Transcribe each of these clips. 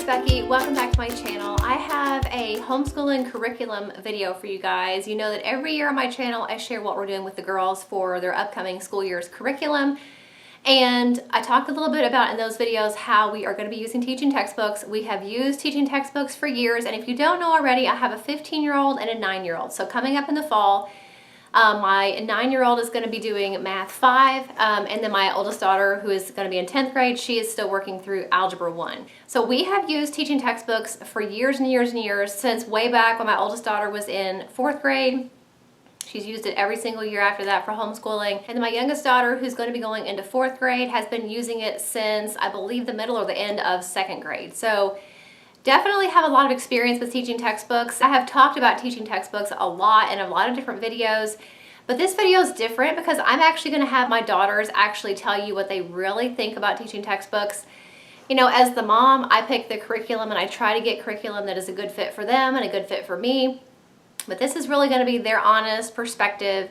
Becky. Welcome back to my channel. I have a homeschooling curriculum video for you guys. You know that every year on my channel I share what we're doing with the girls for their upcoming school year's curriculum. And I talked a little bit about in those videos how we are going to be using teaching textbooks. We have used teaching textbooks for years, and if you don't know already, I have a 15-year-old and a 9-year-old. So coming up in the fall, my 9-year-old is going to be doing Math 5, and then my oldest daughter, who is going to be in 10th grade, she is still working through Algebra 1. So we have used teaching textbooks for years and years and years, since way back when my oldest daughter was in 4th grade. She's used it every single year after that for homeschooling. And then my youngest daughter, who's going to be going into 4th grade, has been using it since, I believe, the middle or the end of 2nd grade. So definitely have a lot of experience with teaching textbooks. I have talked about teaching textbooks a lot in a lot of different videos, but this video is different because I'm actually going to have my daughters actually tell you what they really think about teaching textbooks. You know, as the mom, I pick the curriculum and I try to get curriculum that is a good fit for them and a good fit for me. But this is really going to be their honest perspective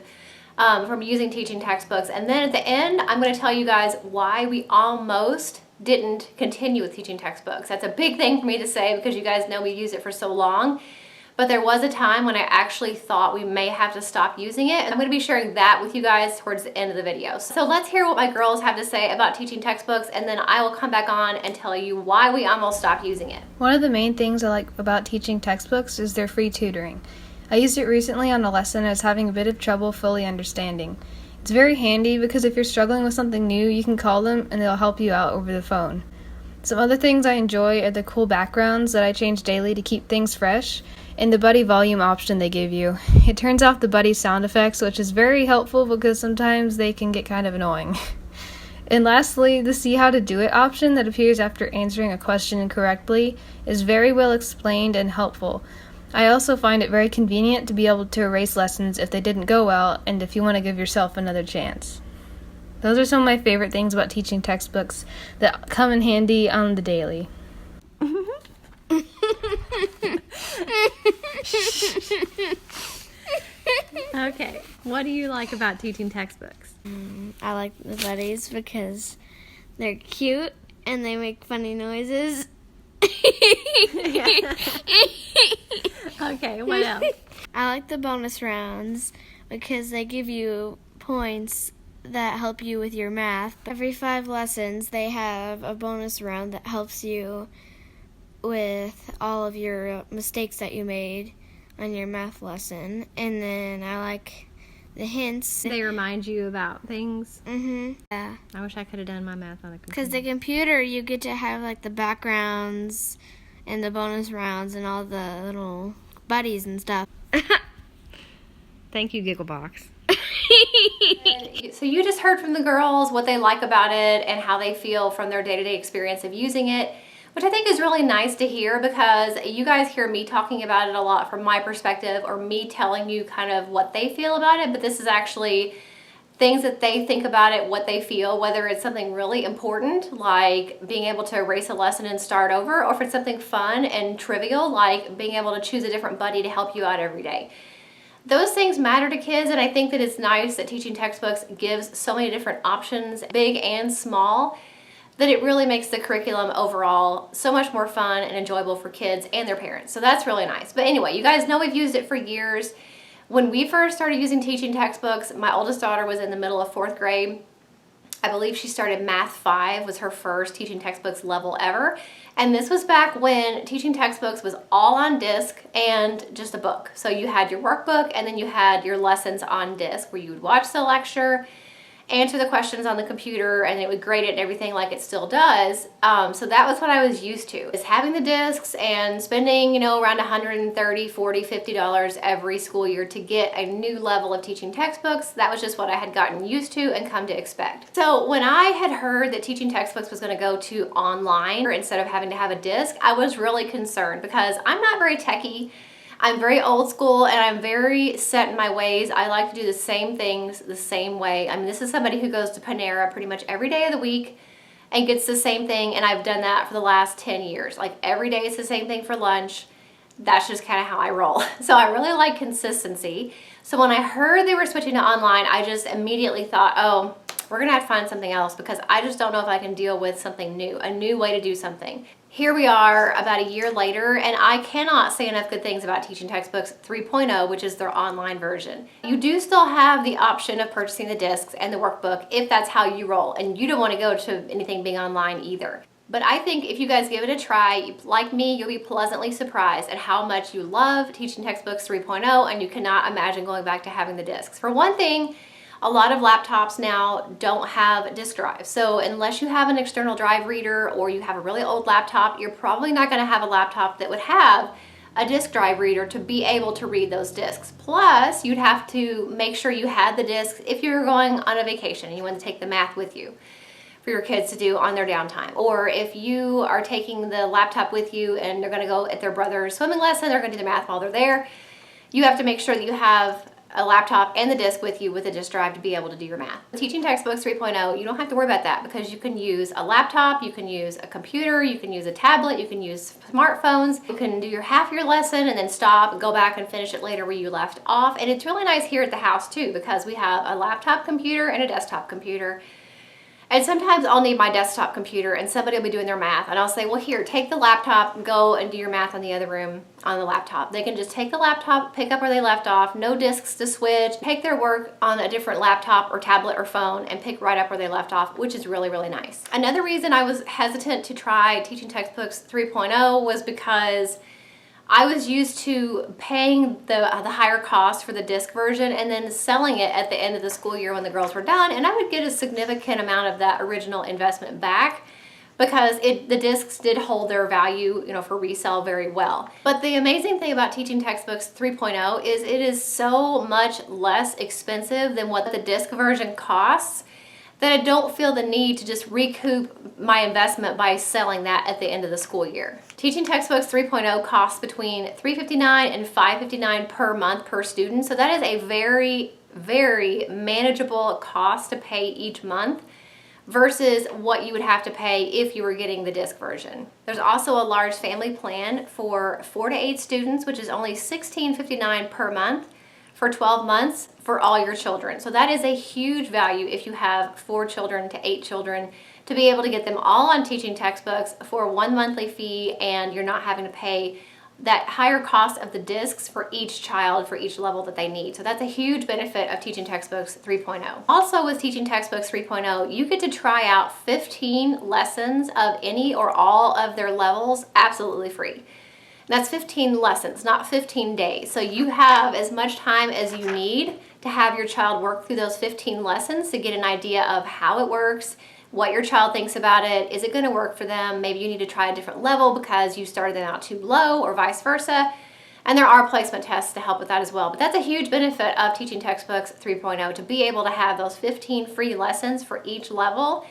from using teaching textbooks. And then at the end, I'm going to tell you guys why we almost didn't continue with teaching textbooks. That's a big thing for me to say because you guys know we use it for so long. But there was a time when I actually thought we may have to stop using it. And I'm going to be sharing that with you guys towards the end of the video. So let's hear what my girls have to say about teaching textbooks, and then I will come back on and tell you why we almost stopped using it. One of the main things I like about teaching textbooks is their free tutoring. I used it recently on a lesson I was having a bit of trouble fully understanding. It's very handy because if you're struggling with something new, you can call them and they'll help you out over the phone. Some other things I enjoy are the cool backgrounds that I change daily to keep things fresh, and the buddy volume option they give you. It turns off the buddy sound effects, which is very helpful because sometimes they can get kind of annoying. And lastly, the see how to do it option that appears after answering a question incorrectly is very well explained and helpful. I also find it very convenient to be able to erase lessons if they didn't go well and if you want to give yourself another chance. Those are some of my favorite things about teaching textbooks that come in handy on the daily. Okay, what do you like about teaching textbooks? I like the buddies because they're cute and they make funny noises. Okay, what else? I like the bonus rounds because they give you points that help you with your math. Every 5 lessons, they have a bonus round that helps you with all of your mistakes that you made on your math lesson. And then I like the hints. They remind you about things. Yeah. I wish I could have done my math on the computer. Because the computer, you get to have like the backgrounds and the bonus rounds and all the little buddies and stuff. Thank you, Gigglebox. So you just heard from the girls what they like about it and how they feel from their day-to-day experience of using it, which I think is really nice to hear because you guys hear me talking about it a lot from my perspective or me telling you kind of what they feel about it, but this is actually things that they think about it, what they feel, whether it's something really important like being able to erase a lesson and start over, or if it's something fun and trivial like being able to choose a different buddy to help you out every day. Those things matter to kids, and I think that it's nice that teaching textbooks gives so many different options, big and small, that it really makes the curriculum overall so much more fun and enjoyable for kids and their parents. So that's really nice. But anyway, you guys know we've used it for years. When we first started using teaching textbooks, my oldest daughter was in the middle of 4th grade. I believe she started Math 5 was her first teaching textbooks level ever. And this was back when teaching textbooks was all on disc and just a book. So you had your workbook and then you had your lessons on disc where you would watch the lecture, answer the questions on the computer, and it would grade it and everything like it still does. So that was what I was used to, is having the discs and spending, you know, around $130, $40, $50 every school year to get a new level of teaching textbooks. That was just what I had gotten used to and come to expect. So when I had heard that teaching textbooks was going to go to online instead of having to have a disc, I was really concerned because I'm not very techie. I'm very old school and I'm very set in my ways. I like to do the same things the same way. I mean, this is somebody who goes to Panera pretty much every day of the week and gets the same thing, and I've done that for the last 10 years. Like every day it's the same thing for lunch. That's just kind of how I roll. So I really like consistency. So when I heard they were switching to online, I just immediately thought, oh, we're gonna have to find something else because I just don't know if I can deal with something new, a new way to do something. Here we are about a year later, and I cannot say enough good things about Teaching Textbooks 3.0, which is their online version. You do still have the option of purchasing the discs and the workbook if that's how you roll, and you don't want to go to anything being online either. But I think if you guys give it a try, like me, you'll be pleasantly surprised at how much you love Teaching Textbooks 3.0, and you cannot imagine going back to having the discs. For one thing, a lot of laptops now don't have disk drives. So unless you have an external drive reader or you have a really old laptop, you're probably not going to have a laptop that would have a disk drive reader to be able to read those discs. Plus, you'd have to make sure you had the discs if you were going on a vacation and you want to take the math with you for your kids to do on their downtime. Or if you are taking the laptop with you and they're going to go at their brother's swimming lesson, they're going to do the math while they're there, you have to make sure that you have a laptop and the disc with you with a disk drive to be able to do your math. Teaching Textbooks 3.0, you don't have to worry about that because you can use a laptop, you can use a computer, you can use a tablet, you can use smartphones. You can do half your lesson and then stop, go back and finish it later where you left off. And it's really nice here at the house too because we have a laptop computer and a desktop computer. And sometimes I'll need my desktop computer and somebody will be doing their math and I'll say, well, here, take the laptop, go and do your math in the other room on the laptop. They can just take the laptop, pick up where they left off, no discs to switch, take their work on a different laptop or tablet or phone and pick right up where they left off, which is really, really nice. Another reason I was hesitant to try Teaching Textbooks 3.0 was because I was used to paying the higher cost for the disc version and then selling it at the end of the school year when the girls were done, and I would get a significant amount of that original investment back because the discs did hold their value, for resale very well. But the amazing thing about Teaching Textbooks 3.0 is it is so much less expensive than what the disc version costs that I don't feel the need to just recoup my investment by selling that at the end of the school year. Teaching Textbooks 3.0 costs between $359 and $559 per month per student, so that is a very, very manageable cost to pay each month versus what you would have to pay if you were getting the disc version. There's also a large family plan for 4 to 8 students, which is only $16.59 per month for 12 months for all your children. So that is a huge value if you have 4 children to 8 children to be able to get them all on Teaching Textbooks for one monthly fee and you're not having to pay that higher cost of the discs for each child for each level that they need. So that's a huge benefit of Teaching Textbooks 3.0. Also with Teaching Textbooks 3.0, you get to try out 15 lessons of any or all of their levels absolutely free. That's 15 lessons, not 15 days. So you have as much time as you need to have your child work through those 15 lessons to get an idea of how it works, what your child thinks about it, is it going to work for them? Maybe you need to try a different level because you started them out too low or vice versa. And there are placement tests to help with that as well. But that's a huge benefit of Teaching Textbooks 3.0 to be able to have those 15 free lessons for each level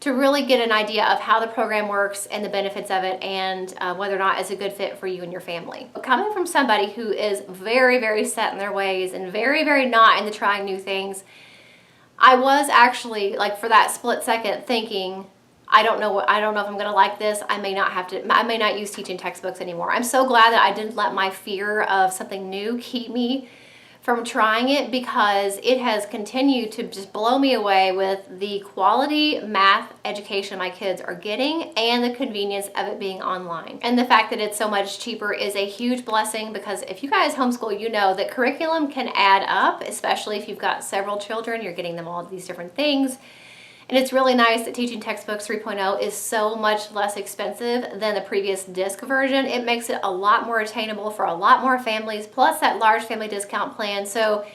to really get an idea of how the program works and the benefits of it and whether or not it's a good fit for you and your family. Coming from somebody who is very, very set in their ways and very, very not into trying new things, I was actually, for that split second, thinking, I don't know if I'm going to like this. I may not use Teaching Textbooks anymore. I'm so glad that I didn't let my fear of something new keep me from trying it because it has continued to just blow me away with the quality math education my kids are getting and the convenience of it being online. And the fact that it's so much cheaper is a huge blessing because if you guys homeschool, you know that curriculum can add up, especially if you've got several children, you're getting them all these different things. And it's really nice that Teaching Textbooks 3.0 is so much less expensive than the previous disc version. It makes it a lot more attainable for a lot more families, plus that large family discount plan. So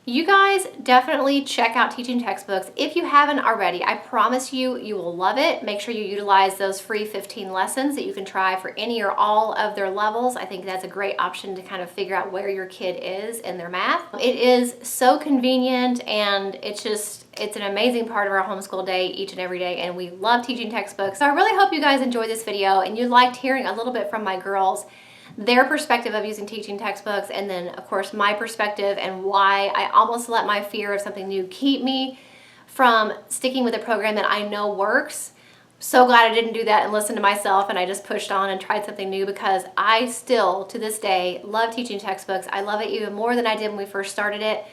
you guys definitely check out Teaching Textbooks. If you haven't already, I promise you, you will love it. Make sure you utilize those free 15 lessons that you can try for any or all of their levels. I think that's a great option to kind of figure out where your kid is in their math. It is so convenient and it's an amazing part of our homeschool day each and every day, and we love Teaching Textbooks. So I really hope you guys enjoyed this video and you liked hearing a little bit from my girls, their perspective of using Teaching Textbooks, and then of course my perspective and why I almost let my fear of something new keep me from sticking with a program that I know works. So glad I didn't do that and listen to myself and I just pushed on and tried something new because I still, to this day, love Teaching Textbooks. I love it even more than I did when we first started it.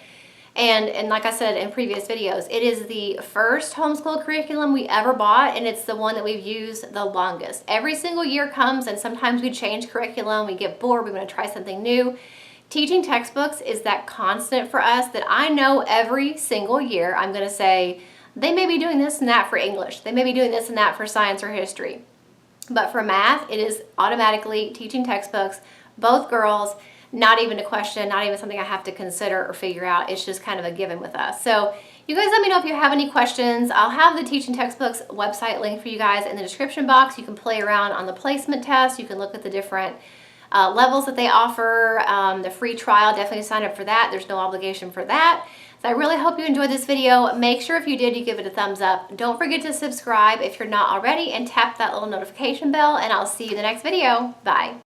And like I said in previous videos, it is the first homeschool curriculum we ever bought, and it's the one that we've used the longest. Every single year comes, and sometimes we change curriculum, we get bored, we want to try something new. Teaching textbooks is that constant for us that I know every single year I'm going to say, they may be doing this and that for English. They may be doing this and that for science or history. But for math, it is automatically teaching textbooks, both girls, not even a question, not even something I have to consider or figure out. It's just kind of a given with us. So you guys let me know if you have any questions. I'll have the teaching textbooks website link for you guys in the description box. You can play around on the placement test. You can look at the different levels that they offer. The free trial, definitely sign up for that. There's no obligation for that. So I really hope you enjoyed this video. Make sure if you did, you give it a thumbs up. Don't forget to subscribe if you're not already, and tap that little notification bell, and I'll see you in the next video. Bye.